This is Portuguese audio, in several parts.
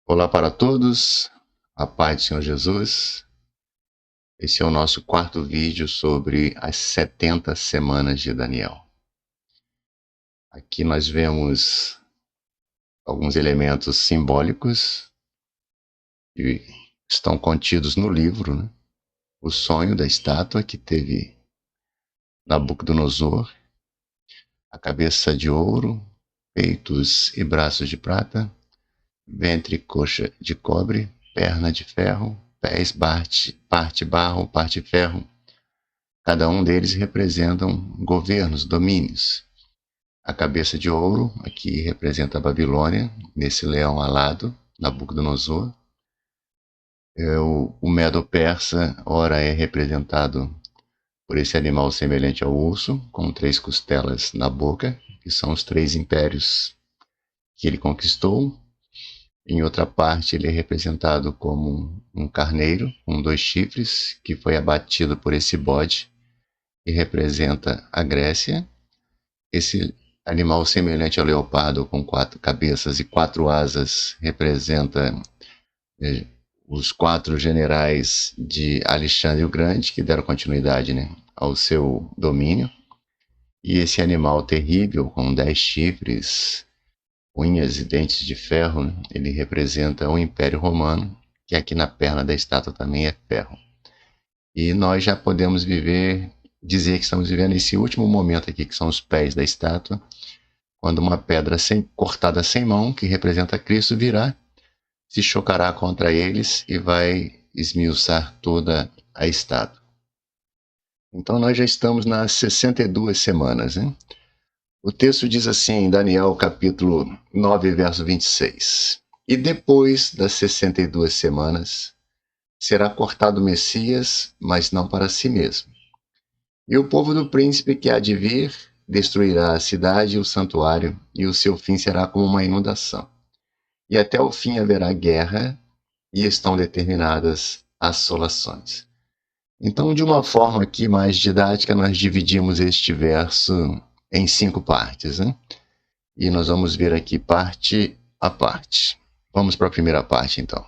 Olá para todos, a paz do Senhor Jesus. Esse é o nosso quarto vídeo sobre as 70 semanas de Daniel. Aqui nós vemos alguns elementos simbólicos que estão contidos no livro, né? O sonho da estátua que teve Nabucodonosor, a cabeça de ouro, peitos e braços de prata, ventre e coxa de cobre, perna de ferro, pés, parte barro, parte ferro. Cada um deles representam governos, domínios. A cabeça de ouro, aqui representa a Babilônia, nesse leão alado, Nabucodonosor. O Medo-Persa, ora é representado por esse animal semelhante ao urso, com 3 costelas na boca, que são os 3 impérios que ele conquistou. Em outra parte, ele é representado como um carneiro com 2 chifres, que foi abatido por esse bode, que representa a Grécia. Esse animal semelhante ao leopardo, com 4 cabeças e 4 asas, representa os 4 generais de Alexandre o Grande, que deram continuidade, né, ao seu domínio. E esse animal terrível, com 10 chifres, unhas e dentes de ferro, né, ele representa o Império Romano, que aqui na perna da estátua também é ferro. E nós já podemos dizer que estamos vivendo esse último momento aqui, que são os pés da estátua, quando uma pedra cortada sem mão, que representa Cristo, virá, se chocará contra eles e vai esmiuçar toda a estátua. Então nós já estamos nas 62 semanas, né? O texto diz assim, em Daniel capítulo 9, verso 26. E depois das 62 semanas, será cortado o Messias, mas não para si mesmo. E o povo do príncipe que há de vir destruirá a cidade e o santuário, e o seu fim será como uma inundação. E até o fim haverá guerra, e estão determinadas assolações. Então, de uma forma aqui mais didática, nós dividimos este verso em 5 partes, né? E nós vamos ver aqui parte a parte. Vamos para a primeira parte, então.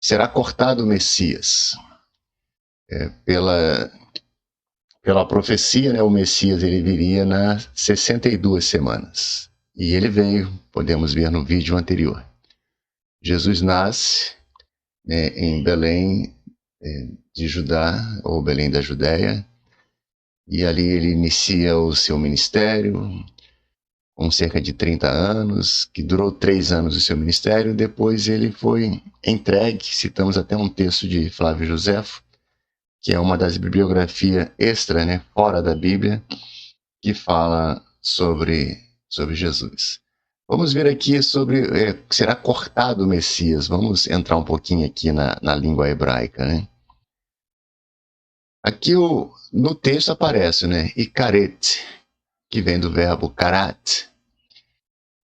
Será cortado o Messias. Pela profecia, né, o Messias ele viria nas 62 semanas. E ele veio, podemos ver no vídeo anterior. Jesus nasce, né, em Belém de Judá, ou Belém da Judéia, e ali ele inicia o seu ministério, com cerca de 30 anos, que durou 3 anos o seu ministério. Depois ele foi entregue, citamos até um texto de Flávio Josefo, que é uma das bibliografias extra, né, fora da Bíblia, que fala sobre Jesus. Vamos ver aqui sobre será cortado o Messias. Vamos entrar um pouquinho aqui na língua hebraica, né? Aqui no texto aparece, né, Ikaret, que vem do verbo karat.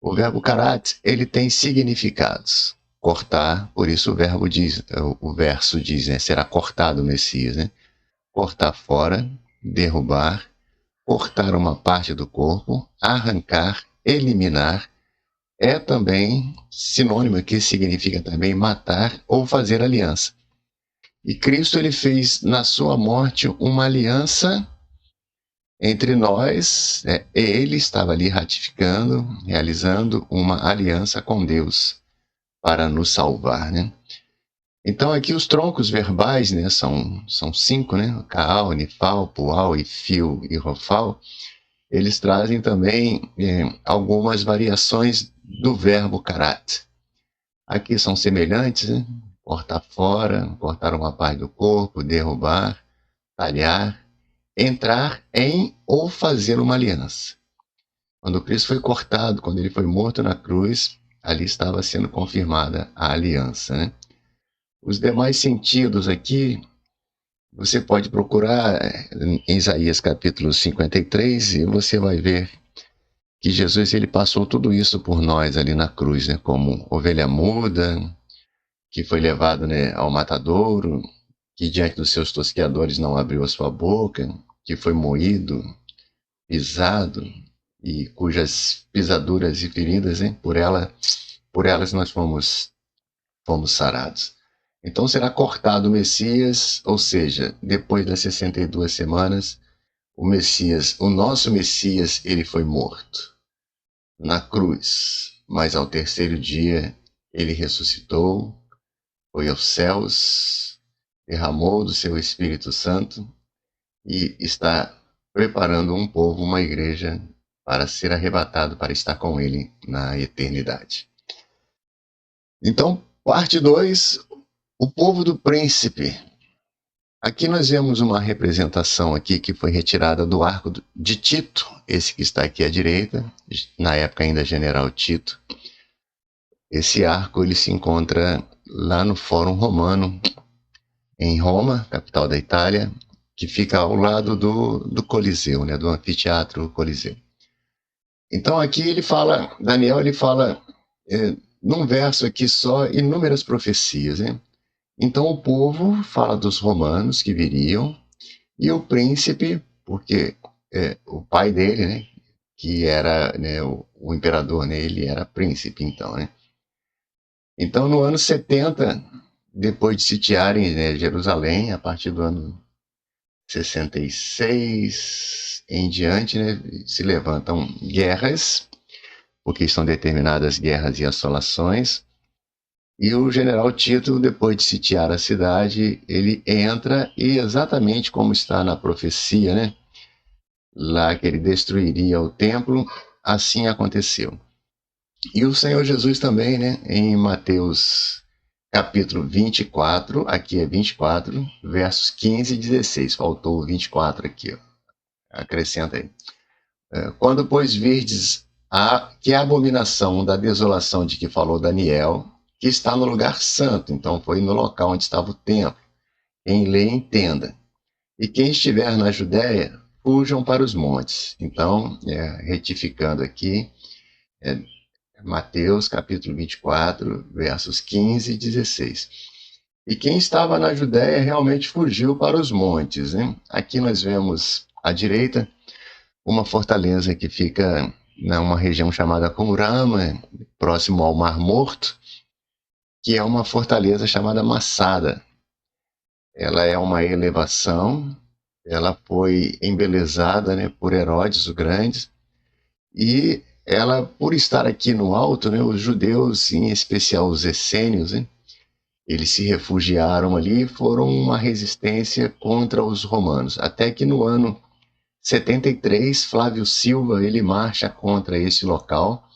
O verbo karat, ele tem significados. Cortar, por isso o verso diz, né, será cortado o Messias, né? Cortar fora, derrubar, cortar uma parte do corpo, arrancar, eliminar, é também sinônimo que significa também matar ou fazer aliança. E Cristo ele fez na sua morte uma aliança entre nós, né? Ele estava ali ratificando, realizando uma aliança com Deus para nos salvar, né? Então aqui os troncos verbais, né, são 5, né? Kaal, Nifal, Pual, Ifil e Rofal. Eles trazem também algumas variações do verbo karat. Aqui são semelhantes, né? Cortar fora, cortar uma parte do corpo, derrubar, talhar, entrar em ou fazer uma aliança. Quando Cristo foi cortado, quando ele foi morto na cruz, ali estava sendo confirmada a aliança, né? Os demais sentidos aqui, você pode procurar em Isaías capítulo 53 e você vai ver que Jesus ele passou tudo isso por nós ali na cruz, né? Como ovelha muda, que foi levado, né, ao matadouro, que diante dos seus tosqueadores não abriu a sua boca, que foi moído, pisado, e cujas pisaduras e feridas, hein, por ela por elas nós fomos sarados. Então será cortado o Messias, ou seja, depois das 62 semanas, o Messias, o nosso Messias, ele foi morto na cruz, mas ao terceiro dia ele ressuscitou, foi aos céus, derramou do seu Espírito Santo e está preparando um povo, uma igreja, para ser arrebatado, para estar com ele na eternidade. Então, parte 2, o povo do príncipe. Aqui nós vemos uma representação aqui que foi retirada do arco de Tito, esse que está aqui à direita, na época ainda General Tito. Esse arco ele se encontra lá no Fórum Romano, em Roma, capital da Itália, que fica ao lado do Coliseu, né, do anfiteatro Coliseu. Então aqui ele fala, Daniel ele fala num verso aqui só inúmeras profecias, né? Então o povo fala dos romanos que viriam e o príncipe, porque o pai dele, né, que era, né, o imperador, né, ele era príncipe então, né? Então no ano 70, depois de sitiarem, né, Jerusalém, a partir do ano 66 em diante, né, se levantam guerras, porque estão determinadas guerras e assolações. E o general Tito, depois de sitiar a cidade, ele entra e exatamente como está na profecia, né, lá que ele destruiria o templo, assim aconteceu. E o Senhor Jesus também, né, em Mateus capítulo 24, aqui é 24, versos 15 e 16, faltou o 24 aqui, ó. Acrescenta aí. Quando, pois, virdes que a abominação da desolação de que falou Daniel, que está no lugar santo, então foi no local onde estava o templo, quem lê entenda. E quem estiver na Judéia, fujam para os montes. Então, retificando aqui, Mateus capítulo 24, versos 15 e 16. E quem estava na Judéia realmente fugiu para os montes, né? Aqui nós vemos à direita uma fortaleza que fica numa região chamada Qumrama, próximo ao Mar Morto, que é uma fortaleza chamada Massada. Ela é uma elevação, ela foi embelezada, né, por Herodes o Grande, e ela, por estar aqui no alto, né, os judeus, em especial os essênios, né, eles se refugiaram ali e foram uma resistência contra os romanos, até que no ano 73, Flávio Silva ele marcha contra esse local.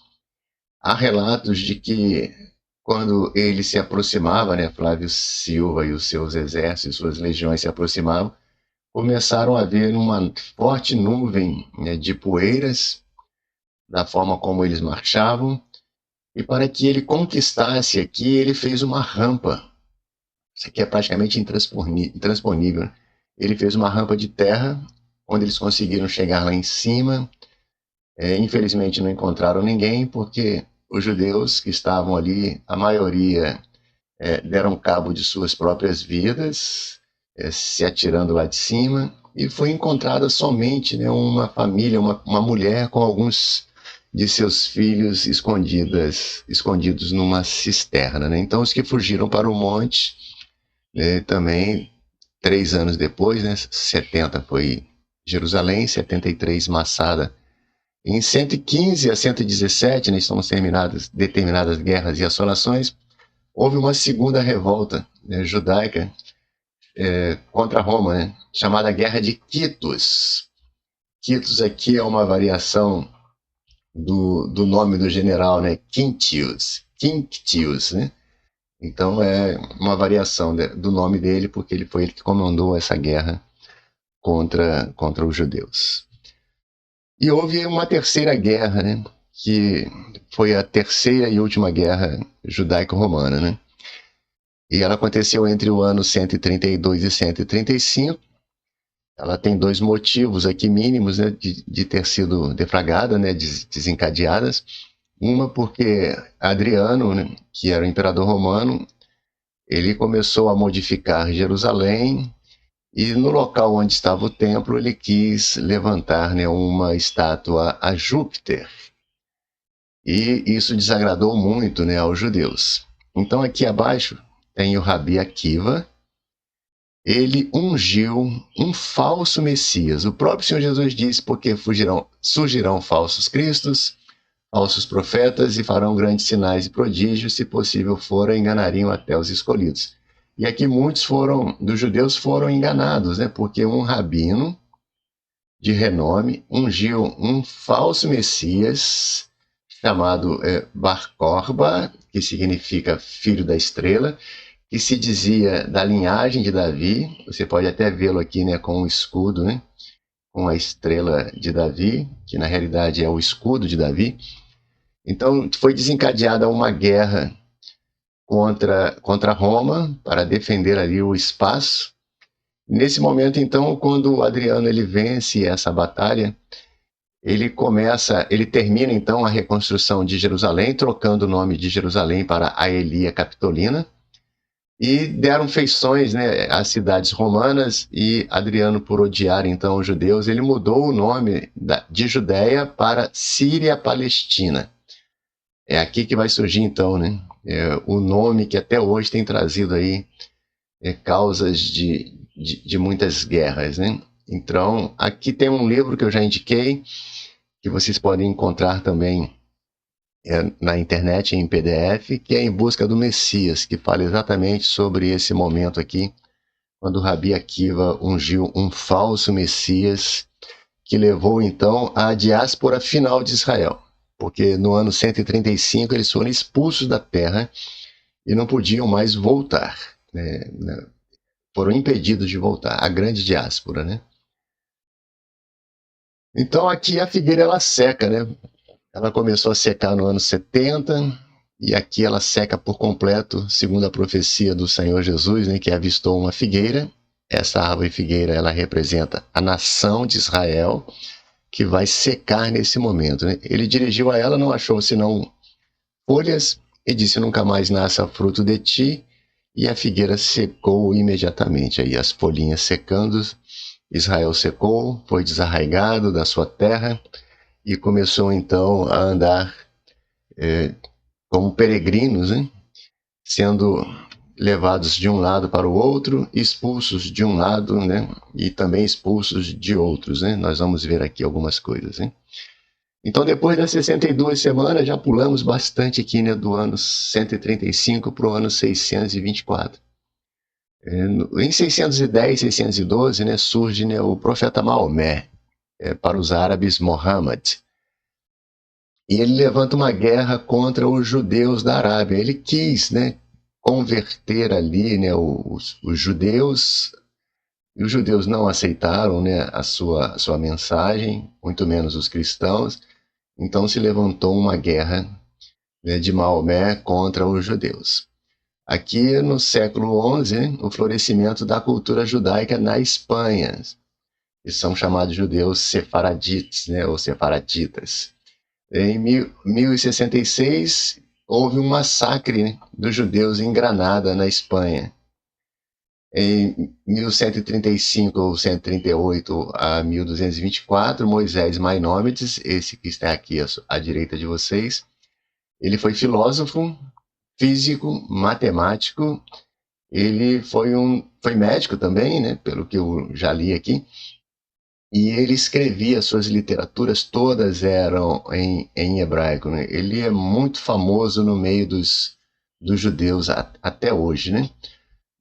Há relatos de que quando ele se aproximava, né, Flávio Silva e os seus exércitos, suas legiões se aproximavam, começaram a haver uma forte nuvem, né, de poeiras, da forma como eles marchavam, e para que ele conquistasse aqui, ele fez uma rampa. Isso aqui é praticamente intransponível. Ele fez uma rampa de terra, onde eles conseguiram chegar lá em cima. Infelizmente não encontraram ninguém, porque os judeus que estavam ali, a maioria deram cabo de suas próprias vidas, se atirando lá de cima, e foi encontrada somente, né, uma família, uma mulher com alguns de seus filhos escondidos numa cisterna, né? Então os que fugiram para o monte, né, também 3 anos depois, né, 70 foi Jerusalém, 73 Massada. Em 115 a 117, né, estão determinadas guerras e assolações, houve uma segunda revolta, né, judaica contra Roma, né, chamada Guerra de Quitus. Quitus aqui é uma variação do nome do general, né, Quinctius, né? Então é uma variação do nome dele, porque ele foi ele que comandou essa guerra contra os judeus. E houve uma terceira guerra, né, que foi a terceira e última guerra judaico-romana, né? E ela aconteceu entre o ano 132 e 135. Ela tem dois motivos aqui mínimos, né, de ter sido deflagrada, né, desencadeadas. Uma porque Adriano, né, que era o imperador romano, ele começou a modificar Jerusalém e no local onde estava o templo ele quis levantar, né, uma estátua a Júpiter. E isso desagradou muito, né, aos judeus. Então aqui abaixo tem o Rabi Akiva. Ele ungiu um falso Messias. O próprio Senhor Jesus disse, porque surgirão falsos cristos, falsos profetas e farão grandes sinais e prodígios, se possível for, enganariam até os escolhidos. E aqui muitos dos judeus foram enganados, né? Porque um rabino de renome ungiu um falso Messias chamado Bar Korba, que significa filho da estrela, que se dizia da linhagem de Davi. Você pode até vê-lo aqui, né, com o escudo, né, com a estrela de Davi, que na realidade é o escudo de Davi. Então foi desencadeada uma guerra contra Roma para defender ali o espaço. Nesse momento, então, quando o Adriano ele vence essa batalha, ele termina então a reconstrução de Jerusalém, trocando o nome de Jerusalém para Aelia Capitolina, e deram feições, né, às cidades romanas. E Adriano, por odiar então os judeus, ele mudou o nome de Judéia para Síria-Palestina. É aqui que vai surgir então, né, o nome que até hoje tem trazido aí causas de muitas guerras, né? Então, aqui tem um livro que eu já indiquei, que vocês podem encontrar também na internet em PDF, que é Em Busca do Messias, que fala exatamente sobre esse momento aqui, quando Rabi Akiva ungiu um falso Messias, que levou então à diáspora final de Israel, porque no ano 135 eles foram expulsos da terra e não podiam mais voltar, né? Foram impedidos de voltar, a grande diáspora, né? Então aqui a figueira ela seca, né? Ela começou a secar no ano 70 e aqui ela seca por completo, segundo a profecia do Senhor Jesus, né, que avistou uma figueira. Essa árvore figueira ela representa a nação de Israel, que vai secar nesse momento, né? Ele dirigiu a ela, não achou senão folhas e disse: nunca mais nasça fruto de ti. E a figueira secou imediatamente. Aí as folhinhas secando, Israel secou, foi desarraigado da sua terra e começou então a andar como peregrinos, né? Sendo levados de um lado para o outro, expulsos de um lado, né? E também expulsos de outros, né? Nós vamos ver aqui algumas coisas, né? Então, depois das 62 semanas, já pulamos bastante aqui, né, do ano 135 para o ano 624. Em 610, 612, né, surge, né, o profeta Maomé, para os árabes, Muhammad. E ele levanta uma guerra contra os judeus da Arábia. Ele quis, né, converter ali, né, os judeus, e os judeus não aceitaram, né, a sua mensagem, muito menos os cristãos. Então se levantou uma guerra, né, de Maomé contra os judeus. Aqui no século XI, né, o florescimento da cultura judaica na Espanha, que são chamados judeus sefaradites, né, ou sefaraditas. Em 1066, houve um massacre, né, dos judeus em Granada, na Espanha. Em 1135 ou 138 a 1224, Moisés Maimônides, esse que está aqui à direita de vocês, ele foi filósofo, físico, matemático. Ele foi médico também, né, pelo que eu já li aqui. E ele escrevia suas literaturas, todas eram em hebraico, né? Ele é muito famoso no meio dos judeus até hoje, né?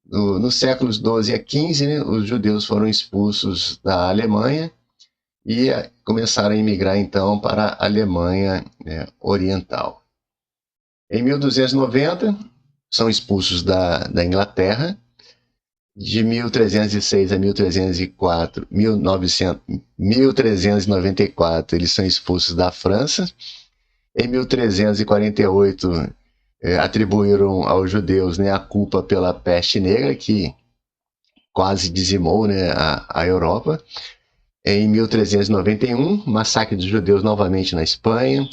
Nos séculos 12 a 15, né, os judeus foram expulsos da Alemanha e começaram a emigrar então para a Alemanha, né, Oriental. Em 1290, são expulsos da Inglaterra. De 1306 a 1304, 1394, eles são expulsos da França. Em 1348, atribuíram aos judeus, né, a culpa pela peste negra, que quase dizimou, né, a Europa. Em 1391, massacre dos judeus novamente na Espanha.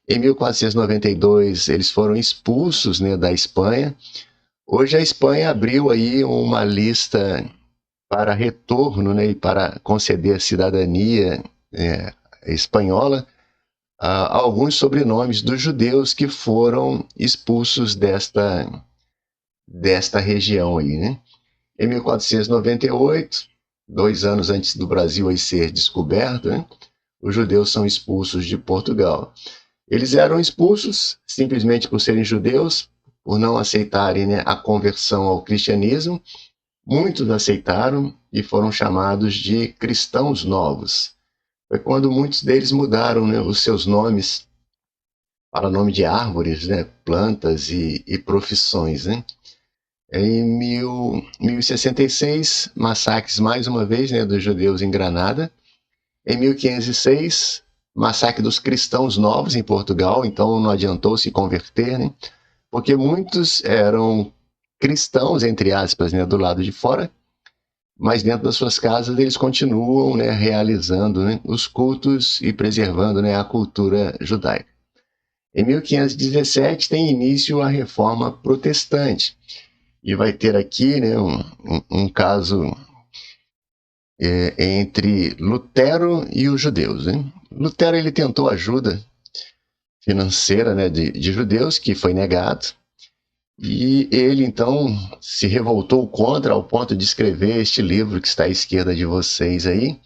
Em 1492, eles foram expulsos, né, da Espanha. Hoje a Espanha abriu aí uma lista para retorno, né, e para conceder cidadania espanhola alguns sobrenomes dos judeus que foram expulsos desta região aí, né? Em 1498, 2 anos antes do Brasil aí ser descoberto, né, os judeus são expulsos de Portugal. Eles eram expulsos simplesmente por serem judeus, por não aceitarem, né, a conversão ao cristianismo. Muitos aceitaram e foram chamados de cristãos novos. Foi quando muitos deles mudaram, né, os seus nomes para nome de árvores, né, plantas e profissões, né? Em 1066, massacres mais uma vez, né, dos judeus em Granada. Em 1506, massacre dos cristãos novos em Portugal, então não adiantou se converter, né? Porque muitos eram cristãos, entre aspas, né, do lado de fora, mas dentro das suas casas eles continuam, né, realizando, né, os cultos e preservando, né, a cultura judaica. Em 1517 tem início a Reforma Protestante, e vai ter aqui, né, um caso entre Lutero e os judeus, né? Lutero ele tentou ajuda financeira, né, de judeus, que foi negado, e ele então se revoltou contra ao ponto de escrever este livro que está à esquerda de vocês aí,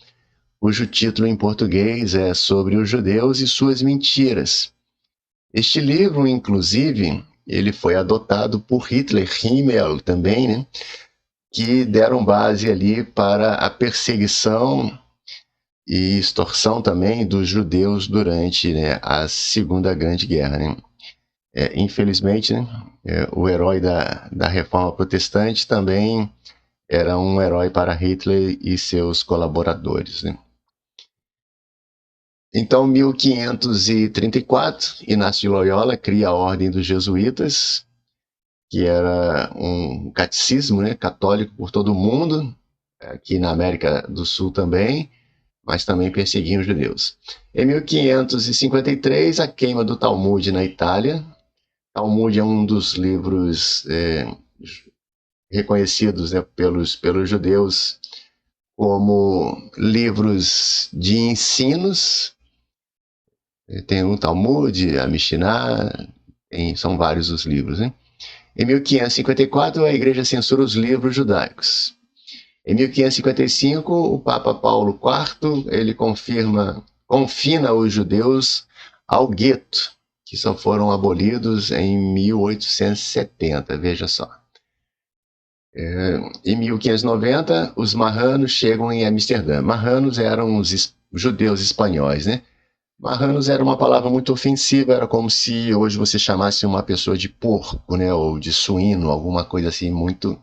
cujo título em português é Sobre os Judeus e Suas Mentiras. Este livro, inclusive, ele foi adotado por Hitler, Himmel também, né, que deram base ali para a perseguição e extorsão também dos judeus durante, né, a Segunda Grande Guerra, né? Infelizmente, né, o herói da Reforma Protestante também era um herói para Hitler e seus colaboradores, né? Então, 1534, Inácio de Loyola cria a Ordem dos Jesuítas, que era um catecismo, né, católico por todo o mundo, aqui na América do Sul também, mas também perseguiam os judeus. Em 1553, a queima do Talmud na Itália. Talmud é um dos livros reconhecidos, né, pelos judeus como livros de ensinos. Tem o Talmud, a Mishnah, são vários os livros, né? Em 1554, a igreja censura os livros judaicos. Em 1555, o Papa Paulo IV, ele confina os judeus ao gueto, que só foram abolidos em 1870, veja só. Em 1590, os marranos chegam em Amsterdã. Marranos eram os judeus espanhóis, né? Marranos era uma palavra muito ofensiva, era como se hoje você chamasse uma pessoa de porco, né, ou de suíno, alguma coisa assim muito,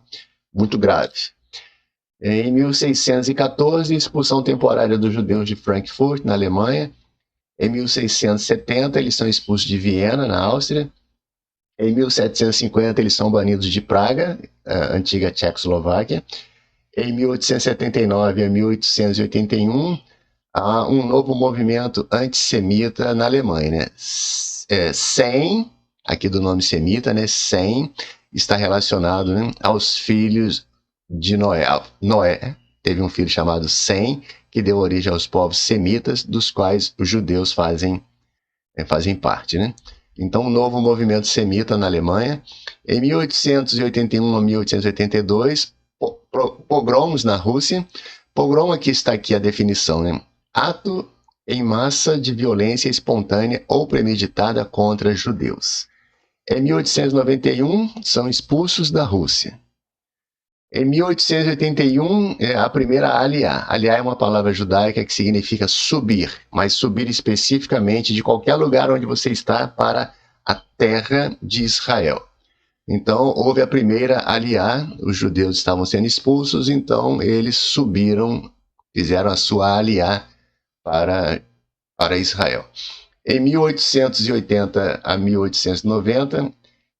muito grave. Em 1614, expulsão temporária dos judeus de Frankfurt, na Alemanha. Em 1670, eles são expulsos de Viena, na Áustria. Em 1750, eles são banidos de Praga, a antiga Tchecoslováquia. Em 1879 a 1881, há um novo movimento antissemita na Alemanha, né? Sem, aqui do nome semita, né? Sem está relacionado, né, aos filhos de Noé. Noé teve um filho chamado Sem, que deu origem aos povos semitas, dos quais os judeus fazem parte, né? Então, um novo movimento semita na Alemanha. Em 1881 a 1882, pogroms na Rússia. Pogrom, aqui está aqui a definição, né? Ato em massa de violência espontânea ou premeditada contra judeus. Em 1891, são expulsos da Rússia. Em 1881, a primeira aliá. Aliá é uma palavra judaica que significa subir, mas subir especificamente de qualquer lugar onde você está para a terra de Israel. Então, houve a primeira aliá, os judeus estavam sendo expulsos, então eles subiram, fizeram a sua aliá para Israel. Em 1880 a 1890,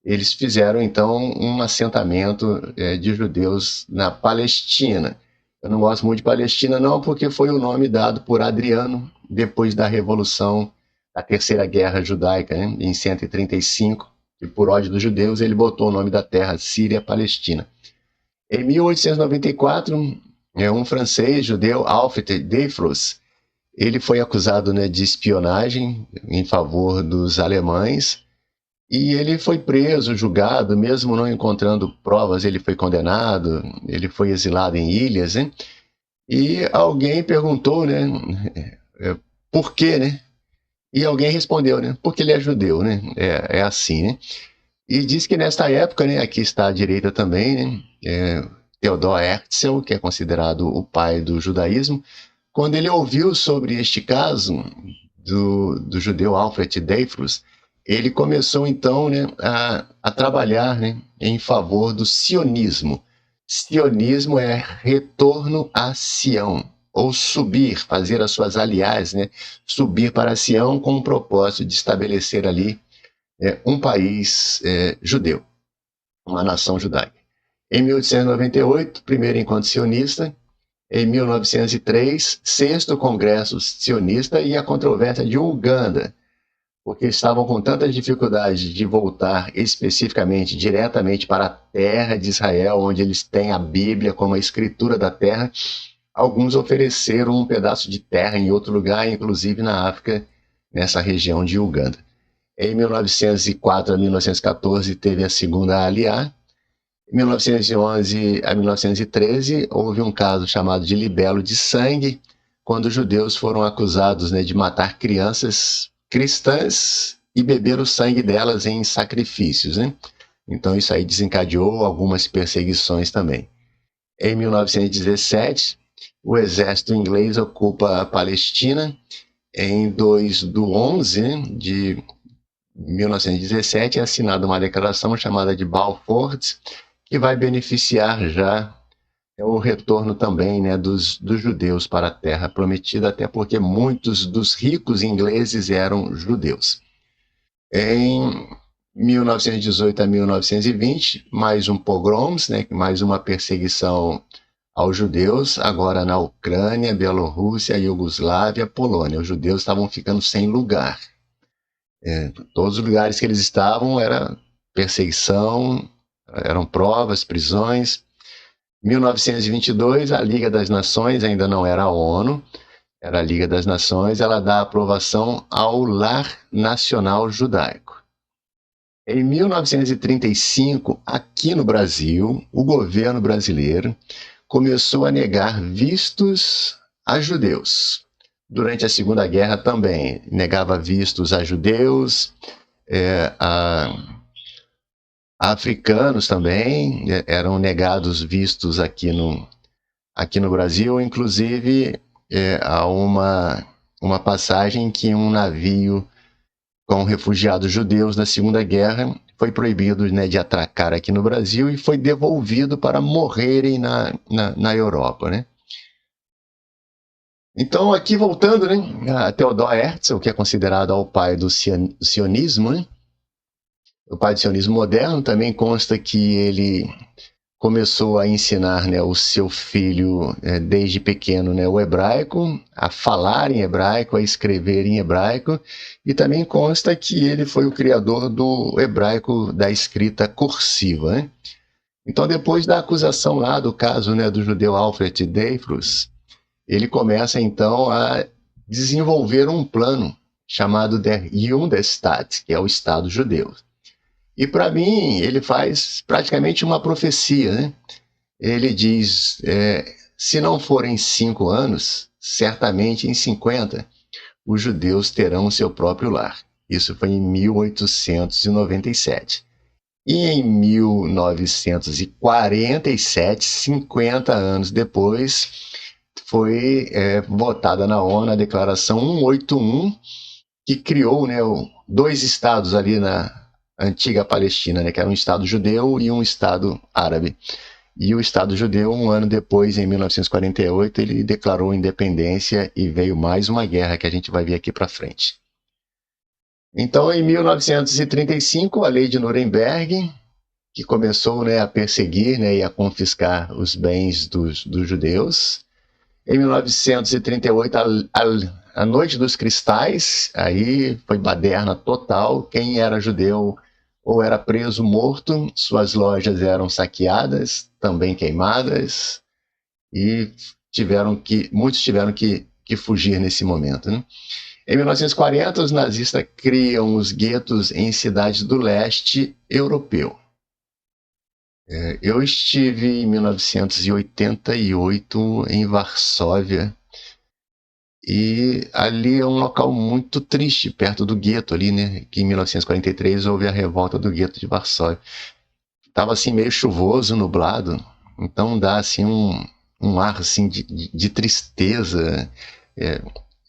eles fizeram, então, um assentamento de judeus na Palestina. Eu não gosto muito de Palestina, não, porque foi o nome dado por Adriano, depois da Revolução, da Terceira Guerra Judaica, né, em 135, e por ódio dos judeus, ele botou o nome da terra, Síria-Palestina. Em 1894, um francês judeu, Alfred Dreyfus, Ele foi acusado, né, de espionagem em favor dos alemães e ele foi preso, julgado, mesmo não encontrando provas, ele foi condenado, ele foi exilado em ilhas, né? E alguém perguntou, né, por quê, né? E alguém respondeu, né, porque ele é judeu, né? É assim, né? E diz que nesta época, né, aqui está à direita também, né, Theodor Herzl, que é considerado o pai do judaísmo, quando ele ouviu sobre este caso do judeu Alfred Dreyfus, ele começou então, né, a trabalhar, né, em favor do sionismo. Sionismo é retorno a Sião, ou subir, fazer as suas aliás, né, subir para Sião com o propósito de estabelecer ali um país judeu, uma nação judaica. Em 1898, primeiro encontro sionista. Em 1903, sexto Congresso Sionista e a controvérsia de Uganda, porque estavam com tantas dificuldades de voltar especificamente, diretamente para a terra de Israel, onde eles têm a Bíblia como a escritura da terra. Alguns ofereceram um pedaço de terra em outro lugar, inclusive na África, nessa região de Uganda. Em 1904 a 1914 teve a segunda Aliá. Em 1911 a 1913, houve um caso chamado de libelo de sangue, quando os judeus foram acusados, né, de matar crianças cristãs e beber o sangue delas em sacrifícios, né? Então isso aí desencadeou algumas perseguições também. Em 1917, o exército inglês ocupa a Palestina. Em 2/11, né, de 1917, é assinada uma declaração chamada de Balfour, que vai beneficiar já o retorno também, né, dos judeus para a Terra Prometida, até porque muitos dos ricos ingleses eram judeus. Em 1918 a 1920, mais um pogroms, né, mais uma perseguição aos judeus, agora na Ucrânia, Bielorrússia, Iugoslávia, Polônia. Os judeus estavam ficando sem lugar. Todos os lugares que eles estavam era perseguição, eram provas, prisões. 1922, a Liga das Nações, ainda não era a ONU, era a Liga das Nações, ela dá aprovação ao Lar Nacional Judaico. Em 1935, aqui no Brasil, o governo brasileiro começou a negar vistos a judeus. Durante a Segunda Guerra também negava vistos a judeus, a africanos também, eram negados vistos aqui no Brasil. Inclusive, há uma passagem que um navio com refugiados judeus da Segunda Guerra foi proibido, né, de atracar aqui no Brasil e foi devolvido para morrerem na Europa, né? Então, aqui voltando, né, a Theodor Herzl, que é considerado o pai do sionismo, né? O pai do sionismo moderno, também consta que ele começou a ensinar, né, o seu filho desde pequeno, né, o hebraico, a falar em hebraico, a escrever em hebraico, e também consta que ele foi o criador do hebraico da escrita cursiva, né? Então, depois da acusação lá do caso, né, do judeu Alfred Dreyfus, ele começa então a desenvolver um plano chamado Der Judestaat, que é o Estado judeu. E para mim, ele faz praticamente uma profecia, né? Ele diz: se não forem 5 anos, certamente em 50, os judeus terão seu próprio lar. Isso foi em 1897. E em 1947, 50 anos depois, foi votada na ONU a Declaração 181, que criou, né, dois estados ali na antiga Palestina, né, que era um estado judeu e um estado árabe. E o Estado judeu, um ano depois, em 1948, ele declarou independência e veio mais uma guerra que a gente vai ver aqui para frente. Então, em 1935, a Lei de Nuremberg, que começou, né, a perseguir, né, e a confiscar os bens dos judeus. Em 1938, a Noite dos Cristais, aí foi baderna total. Quem era judeu ou era preso morto, suas lojas eram saqueadas, também queimadas, e muitos tiveram que que fugir nesse momento, né? Em 1940, os nazistas criam os guetos em cidades do leste europeu. Eu estive em 1988 em Varsóvia, e ali é um local muito triste, perto do gueto ali, né? Que em 1943 houve a revolta do gueto de Varsóvia. Tava assim meio chuvoso, nublado, então dá assim um ar assim de tristeza. É,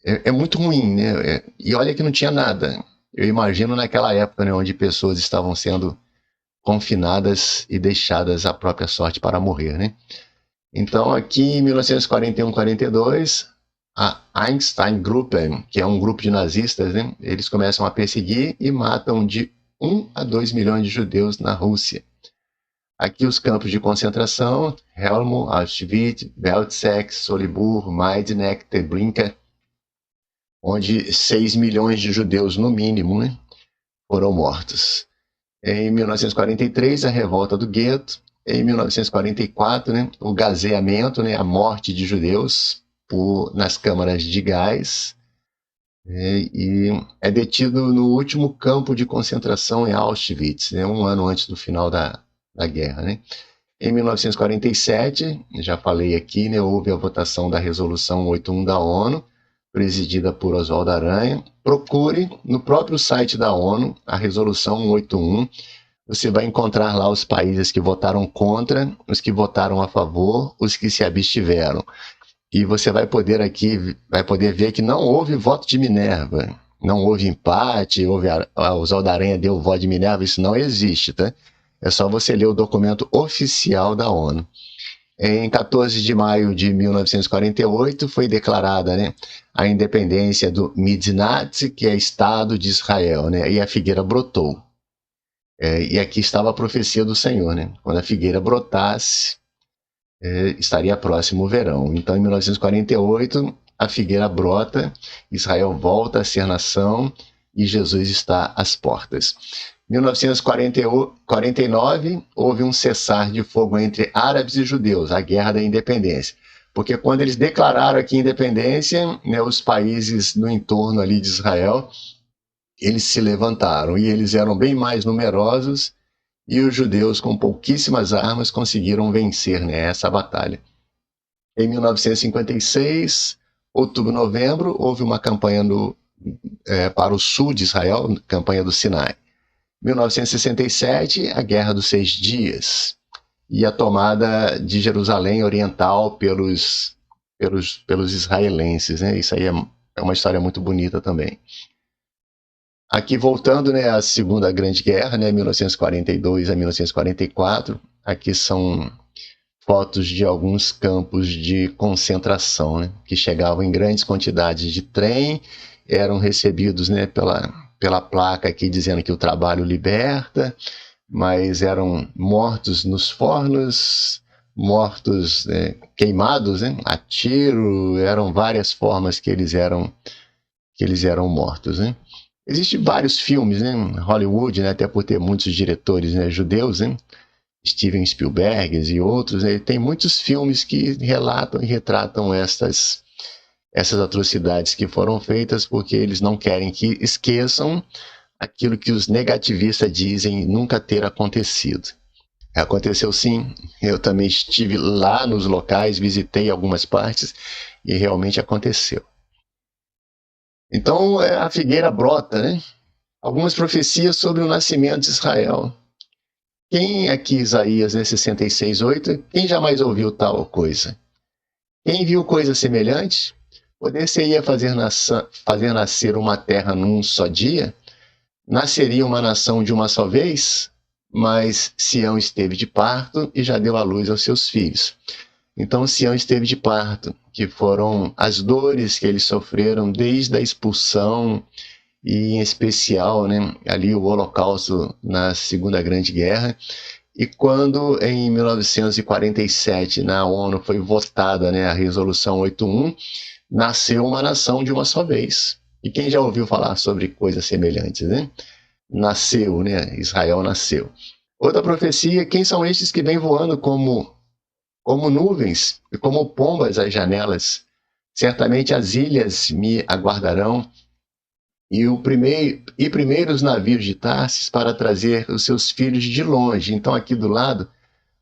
é muito ruim, né? E olha que não tinha nada. Eu imagino naquela época, né, onde pessoas estavam sendo confinadas e deixadas à própria sorte para morrer, né? Então, aqui em 1941-42, a Einstein-Gruppen, que é um grupo de nazistas, né, eles começam a perseguir e matam de 1 a 2 milhões de judeus na Rússia. Aqui os campos de concentração: Helmo, Auschwitz, Belzec, Solibor, Majdanek, Treblinka, onde 6 milhões de judeus, no mínimo, né, foram mortos. Em 1943, a revolta do gueto. Em 1944, né, o gazeamento, né, a morte de judeus nas câmaras de gás. E é detido no último campo de concentração em Auschwitz, né, um ano antes do final da guerra, né? Em 1947, já falei aqui, né, houve a votação da Resolução 81 da ONU, presidida por Oswaldo Aranha. Procure no próprio site da ONU a Resolução 181. Você vai encontrar lá os países que votaram contra, os que votaram a favor, os que se abstiveram. E você vai poder ver que não houve voto de Minerva, não houve empate, Oswaldo Aranha deu o voto de Minerva, isso não existe, tá? É só você ler o documento oficial da ONU. Em 14 de maio de 1948 foi declarada, né, a independência do Midnat, que é Estado de Israel, né, e a figueira brotou. E aqui estava a profecia do Senhor, né? Quando a figueira brotasse, estaria próximo o verão. Então, em 1948, a figueira brota, Israel volta a ser nação e Jesus está às portas. Em 1949, houve um cessar de fogo entre árabes e judeus, a Guerra da Independência. Porque quando eles declararam aqui a independência, né, os países no entorno ali de Israel, eles se levantaram, e eles eram bem mais numerosos, e os judeus com pouquíssimas armas conseguiram vencer, né, essa batalha. Em 1956, outubro, novembro, houve uma campanha para o sul de Israel, campanha do Sinai. 1967, a Guerra dos 6 Dias e a tomada de Jerusalém Oriental pelos israelenses, né? Isso aí é uma história muito bonita também. Aqui voltando, né, à Segunda Grande Guerra, né, 1942 a 1944, aqui são fotos de alguns campos de concentração, né, que chegavam em grandes quantidades de trem, eram recebidos, né, pela placa aqui dizendo que o trabalho liberta, mas eram mortos nos fornos, mortos, queimados, né, a tiro, eram várias formas que eles eram mortos, né. Existem vários filmes, né, Hollywood, né, até por ter muitos diretores, né, judeus, né, Steven Spielberg e outros, né, tem muitos filmes que relatam e retratam essas atrocidades que foram feitas, porque eles não querem que esqueçam aquilo que os negativistas dizem nunca ter acontecido. Aconteceu sim, eu também estive lá nos locais, visitei algumas partes e realmente aconteceu. Então a figueira brota, né? Algumas profecias sobre o nascimento de Israel. Quem aqui, Isaías, né, 66:8, quem jamais ouviu tal coisa? Quem viu coisa semelhante? Poder-se-ia fazer nascer uma terra num só dia? Nasceria uma nação de uma só vez? Mas Sião esteve de parto e já deu à luz aos seus filhos. Então Sião esteve de parto, que foram as dores que eles sofreram desde a expulsão, e em especial, né, ali o Holocausto na Segunda Grande Guerra. E quando em 1947 na ONU foi votada, né, a Resolução 81, nasceu uma nação de uma só vez. E quem já ouviu falar sobre coisas semelhantes, né? Nasceu, né? Israel nasceu. Outra profecia: quem são estes que vêm voando como nuvens e como pombas às janelas? Certamente as ilhas me aguardarão, e primeiro os navios de Tarsis para trazer os seus filhos de longe. Então aqui do lado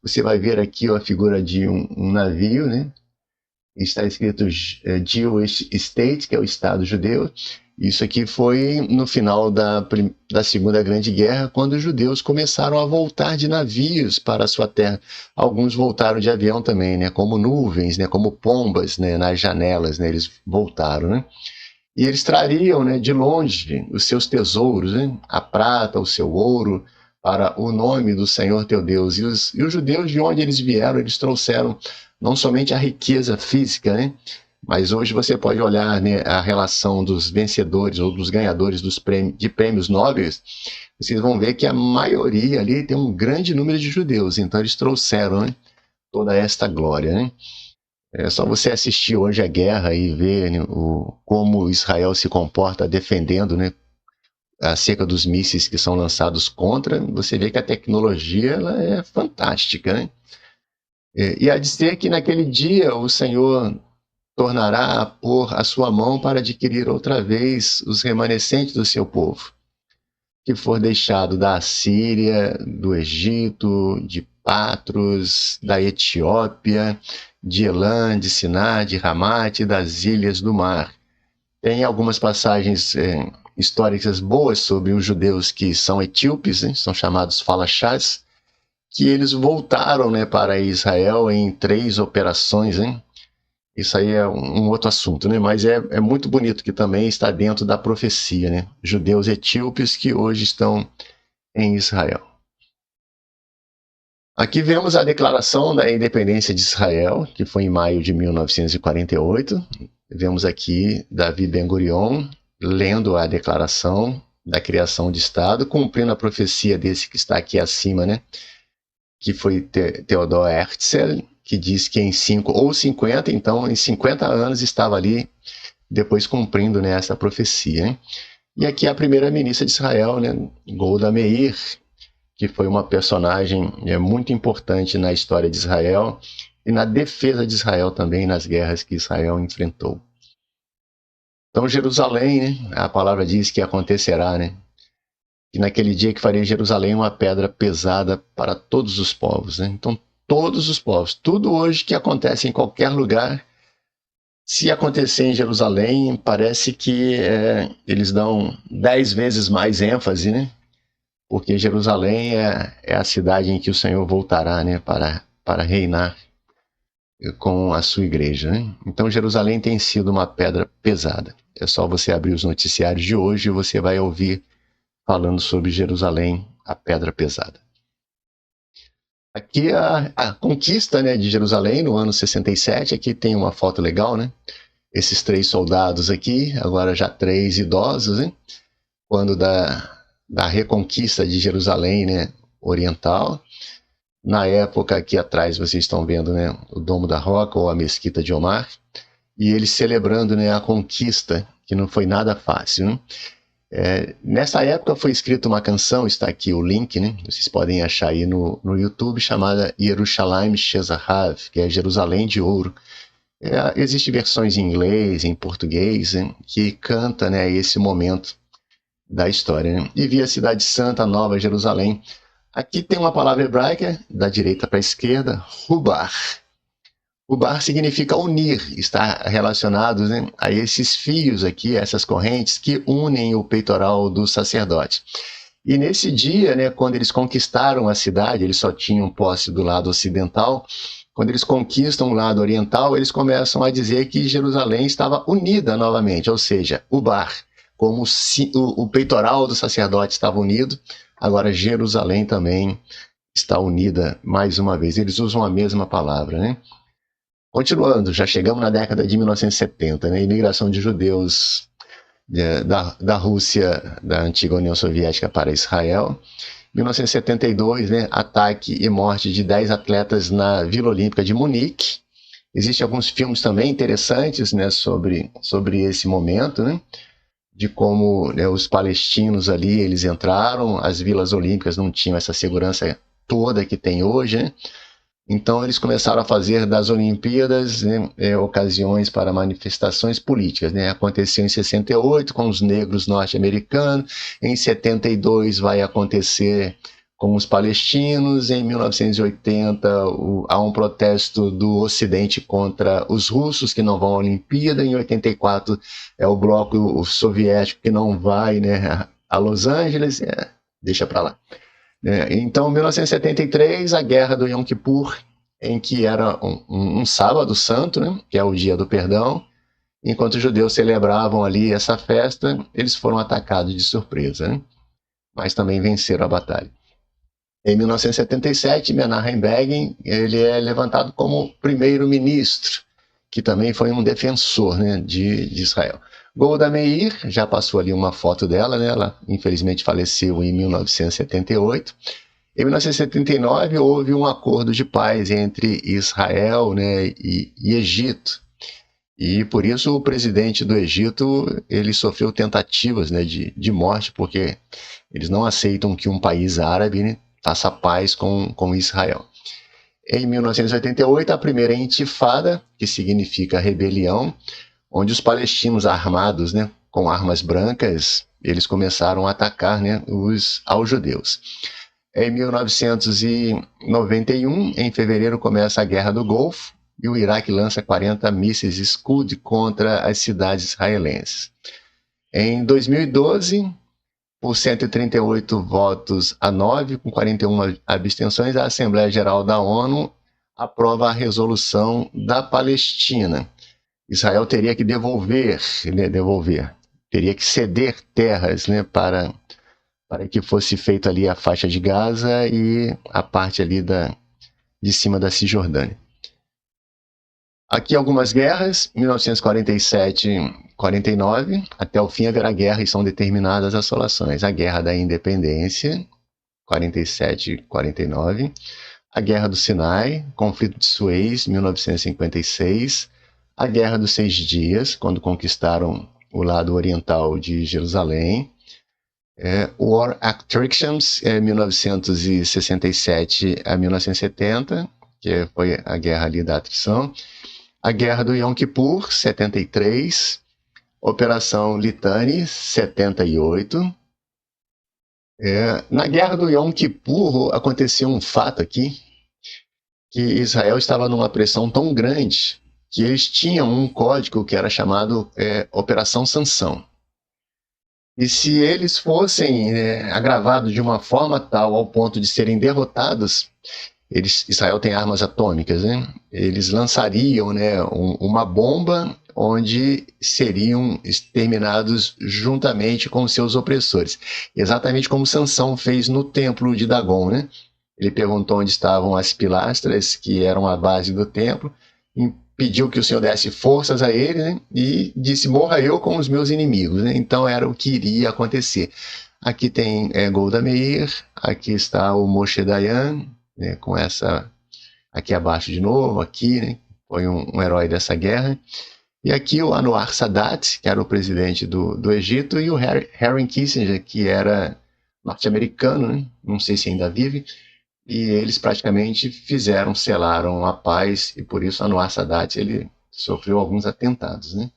você vai ver aqui a figura de um navio, né? Está escrito Jewish State, que é o Estado judeu. Isso aqui foi no final da Segunda Grande Guerra, quando os judeus começaram a voltar de navios para a sua terra. Alguns voltaram de avião também, né? Como nuvens, né? Como pombas, né? Nas janelas, né? Eles voltaram, né? E eles trariam, né, de longe os seus tesouros, né, a prata, o seu ouro, para o nome do Senhor teu Deus. E os judeus, de onde eles vieram, eles trouxeram não somente a riqueza física, né, mas hoje você pode olhar, né, a relação dos vencedores ou dos ganhadores de prêmios nobres, vocês vão ver que a maioria ali tem um grande número de judeus, então eles trouxeram, né, toda esta glória, né? É só você assistir hoje a guerra e ver, né, como Israel se comporta defendendo, né, acerca dos mísseis que são lançados contra. Você vê que a tecnologia ela é fantástica, né? E há de ser que naquele dia o Senhor tornará a pôr a sua mão para adquirir outra vez os remanescentes do seu povo, que for deixado da Assíria, do Egito, de Patros, da Etiópia, de Elã, de Siná, de Ramate, das ilhas do mar. Tem algumas passagens históricas boas sobre os judeus que são etíopes, né, são chamados falachás, que eles voltaram, né, para Israel em 3 operações, hein? Isso aí é um outro assunto, né? Mas é muito bonito que também está dentro da profecia, né? Judeus etíopes que hoje estão em Israel. Aqui vemos a declaração da independência de Israel, que foi em maio de 1948. Vemos aqui Davi Ben-Gurion lendo a declaração da criação de Estado, cumprindo a profecia desse que está aqui acima, né? Que foi Theodor Herzl, que diz que em 5 ou 50, então em 50 anos estava ali, depois cumprindo, né, essa profecia, hein? E aqui a primeira-ministra de Israel, né, Golda Meir, que foi uma personagem muito importante na história de Israel e na defesa de Israel também, nas guerras que Israel enfrentou. Então Jerusalém, né, a palavra diz que acontecerá, né, que naquele dia que farei Jerusalém uma pedra pesada para todos os povos, né? Então todos os povos, tudo hoje que acontece em qualquer lugar, se acontecer em Jerusalém, parece que eles dão 10 vezes mais ênfase, né? Porque Jerusalém é a cidade em que o Senhor voltará, né, para reinar com a sua igreja, né? Então Jerusalém tem sido uma pedra pesada. É só você abrir os noticiários de hoje e você vai ouvir falando sobre Jerusalém, a pedra pesada. Aqui a conquista, né, de Jerusalém no ano 67, aqui tem uma foto legal, né? Esses 3 soldados aqui, agora já 3 idosos, né? Quando da reconquista de Jerusalém, né, oriental. Na época, aqui atrás, vocês estão vendo, né, o Domo da Roca ou a Mesquita de Omar, e eles celebrando, né, a conquista, que não foi nada fácil, né? Nessa época foi escrita uma canção, está aqui o link, né? Vocês podem achar aí no YouTube, chamada Yerushalayim Shezahav, que é Jerusalém de Ouro. Existem versões em inglês, em português, né, que canta, né, esse momento da história, né? E vi a cidade santa, Nova Jerusalém. Aqui tem uma palavra hebraica, da direita para a esquerda, Rubar. Rubar significa unir, está relacionado, né, a esses fios aqui, essas correntes que unem o peitoral do sacerdote. E nesse dia, né, quando eles conquistaram a cidade, eles só tinham posse do lado ocidental. Quando eles conquistam o lado oriental, eles começam a dizer que Jerusalém estava unida novamente, ou seja, Ubar, como o peitoral do sacerdote estava unido, agora Jerusalém também está unida mais uma vez. Eles usam a mesma palavra, né? Continuando, já chegamos na década de 1970, né? Imigração de judeus da Rússia, da antiga União Soviética para Israel. 1972, né? Ataque e morte de 10 atletas na Vila Olímpica de Munique. Existem alguns filmes também interessantes, né, sobre esse momento, né? De como, né, os palestinos ali, eles entraram, as vilas olímpicas não tinham essa segurança toda que tem hoje, né? Então eles começaram a fazer das Olimpíadas, né, ocasiões para manifestações políticas, né? Aconteceu em 68 com os negros norte-americanos, em 72 vai acontecer com os palestinos, em 1980 há um protesto do Ocidente contra os russos que não vão à Olimpíada, em 84 é o bloco soviético que não vai, né, a Los Angeles, deixa para lá. Então, em 1973, a Guerra do Yom Kippur, em que era um sábado santo, né, que é o dia do perdão, enquanto os judeus celebravam ali essa festa, eles foram atacados de surpresa, né, mas também venceram a batalha. Em 1977, Menachem Begin ele é levantado como primeiro-ministro, que também foi um defensor, né, de Israel. Golda Meir, já passou ali uma foto dela, né, ela infelizmente faleceu em 1978. Em 1979 houve um acordo de paz entre Israel, né, e Egito. E por isso o presidente do Egito ele sofreu tentativas, né, de morte, porque eles não aceitam que um país árabe, né, faça paz com Israel. Em 1988, a primeira intifada, que significa rebelião, onde os palestinos armados, né, com armas brancas, eles começaram a atacar, né, aos judeus. Em 1991, em fevereiro, começa a Guerra do Golfo e o Iraque lança 40 mísseis Scud contra as cidades israelenses. Em 2012, por 138 votos a 9, com 41 abstenções, a Assembleia Geral da ONU aprova a resolução da Palestina. Israel teria que teria que ceder terras, né, para que fosse feita ali a faixa de Gaza e a parte ali de cima da Cisjordânia. Aqui algumas guerras, 1947-49, até o fim haverá guerra e são determinadas as soluções. A Guerra da Independência, 47-49, a Guerra do Sinai, Conflito de Suez, 1956, a Guerra dos 6 Dias, quando conquistaram o lado oriental de Jerusalém, War Attritions, 1967 a 1970, que foi a guerra ali da atrição. A Guerra do Yom Kippur, 73. Operação Litani, 78. Na Guerra do Yom Kippur aconteceu um fato aqui, que Israel estava numa pressão tão grande que eles tinham um código que era chamado Operação Sanção. E se eles fossem agravados de uma forma tal ao ponto de serem derrotados, Israel tem armas atômicas, né? Eles lançariam, né, uma bomba onde seriam exterminados juntamente com seus opressores. Exatamente como Sansão fez no templo de Dagon, né? Ele perguntou onde estavam as pilastras que eram a base do templo, pediu que o Senhor desse forças a ele, né? E disse, morra eu com os meus inimigos, né? Então era o que iria acontecer. Aqui tem Golda Meir, aqui está o Moshe Dayan, né, com essa aqui abaixo de novo, aqui, né, foi um herói dessa guerra. E aqui o Anwar Sadat, que era o presidente do Egito, e o Henry Kissinger, que era norte-americano, né, não sei se ainda vive, e eles praticamente selaram a paz, e por isso Anwar Sadat ele sofreu alguns atentados, né.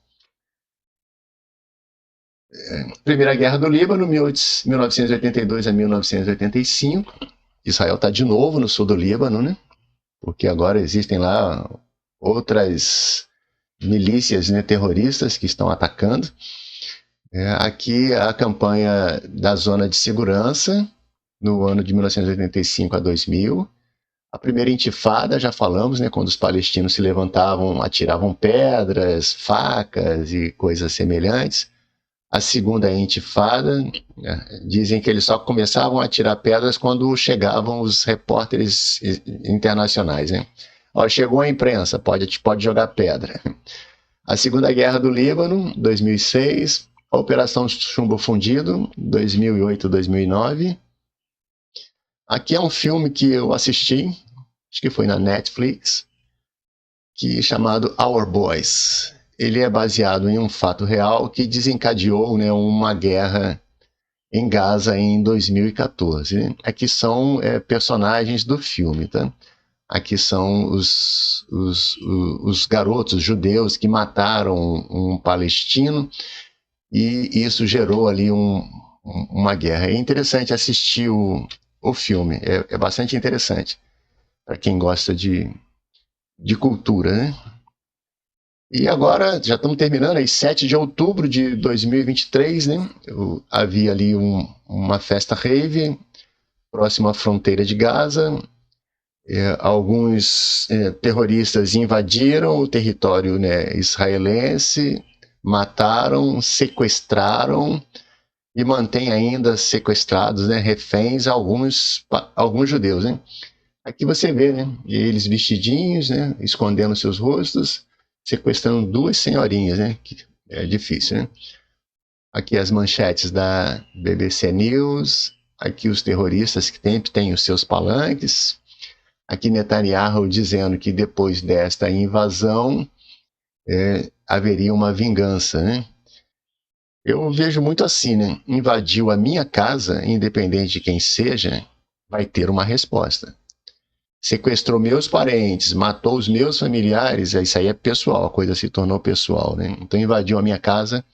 Primeira Guerra do Líbano, 1982 a 1985. Israel está de novo no sul do Líbano, né? Porque agora existem lá outras milícias, né, terroristas que estão atacando. Aqui a campanha da zona de segurança, no ano de 1985 a 2000. A primeira intifada, já falamos, né, quando os palestinos se levantavam, atiravam pedras, facas e coisas semelhantes. A segunda intifada, dizem que eles só começavam a tirar pedras quando chegavam os repórteres internacionais, né? Ó, chegou a imprensa, pode jogar pedra. A Segunda Guerra do Líbano, 2006. A Operação Chumbo Fundido, 2008-2009. Aqui é um filme que eu assisti, acho que foi na Netflix, chamado Our Boys. Ele é baseado em um fato real que desencadeou, né, uma guerra em Gaza em 2014. Aqui são personagens do filme, tá? Aqui são os garotos judeus que mataram um palestino, e isso gerou ali uma guerra. É interessante assistir o filme, é bastante interessante para quem gosta de cultura, né? E agora, já estamos terminando, aí 7 de outubro de 2023, né? Havia ali uma festa rave próximo à fronteira de Gaza. Alguns terroristas invadiram o território, né, israelense, mataram, sequestraram e mantêm ainda sequestrados, né, reféns, alguns judeus, né? Aqui você vê, né, eles vestidinhos, né, escondendo seus rostos, sequestrando duas senhorinhas, né, que é difícil, né? Aqui as manchetes da BBC News, aqui os terroristas que têm os seus palanques, aqui Netanyahu dizendo que depois desta invasão haveria uma vingança, né? Eu vejo muito assim, né? Invadiu a minha casa, independente de quem seja, vai ter uma resposta. Sequestrou meus parentes, matou os meus familiares, isso aí é pessoal, a coisa se tornou pessoal, né? Então invadiu a minha casa,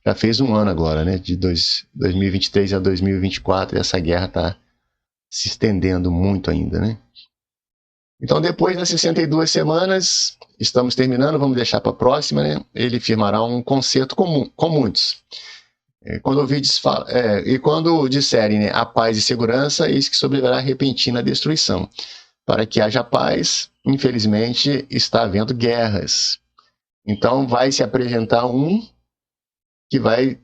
já fez um ano agora, né? De 2023 a 2024, e essa guerra está se estendendo muito ainda, né? Então, depois das 62 semanas, estamos terminando, vamos deixar para a próxima, né? Ele firmará um concerto comum, com muitos. E quando disserem, né, a paz e segurança, eis que sobrevirá repentina destruição. Para que haja paz, infelizmente, está havendo guerras. Então, vai se apresentar um que vai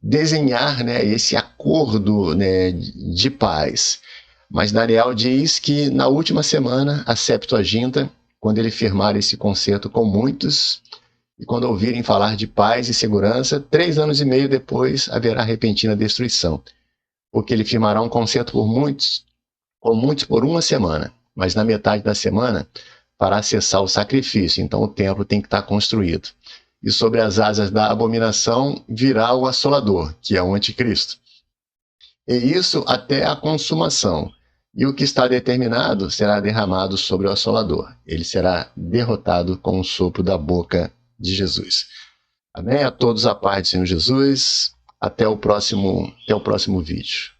desenhar, né, esse acordo, né, de paz. Mas Daniel diz que na última semana, a Septuaginta, quando ele firmar esse concerto com muitos, e quando ouvirem falar de paz e segurança, 3 anos e meio depois haverá repentina destruição, porque ele firmará um concerto com muitos por uma semana, mas na metade da semana para cessar o sacrifício, então o templo tem que estar construído. E sobre as asas da abominação virá o assolador, que é o anticristo. E isso até a consumação. E o que está determinado será derramado sobre o assolador. Ele será derrotado com o sopro da boca de Jesus. Amém? A todos a paz do Senhor Jesus. Até o próximo vídeo.